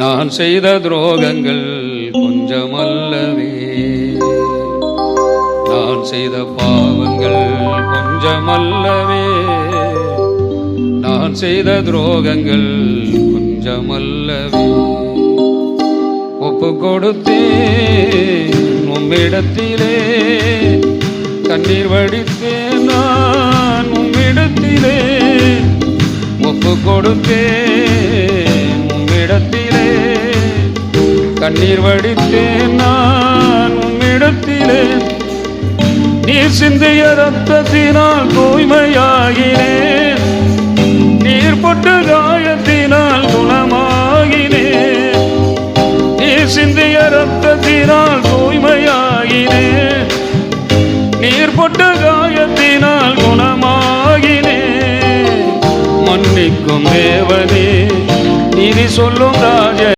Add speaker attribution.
Speaker 1: நான் செய்த துரோகங்கள் கொஞ்சமல்லவே, நான் செய்த பாவங்கள் கொஞ்சமல்லவே, நான் செய்த துரோகங்கள் கொஞ்சமல்லவே. ஒப்பு கொடுத்தேன் உம்மிடத்திலே, கண்ணீர் வடித்தேன் நான் உம்மிடத்திலே. ஒப்பு கொடுத்தேன் உம்மிடத்திலே, கண்ணீர் வடித்தேன் நான் உம்மிடத்திலே. நீர் சிந்திய ரத்தத்தினால் தூய்மையாகினேன், நீர் பொட்ட காயத்தினால் குணமாகினேன். நீர் சிந்திய ரத்தத்தினால் தூய்மையாகினேன், நீர் பொட்ட காயத்தினால் குணமாகினேன். மன்னிக்கும் தேவனே, நீதி சொல்லும் ராஜ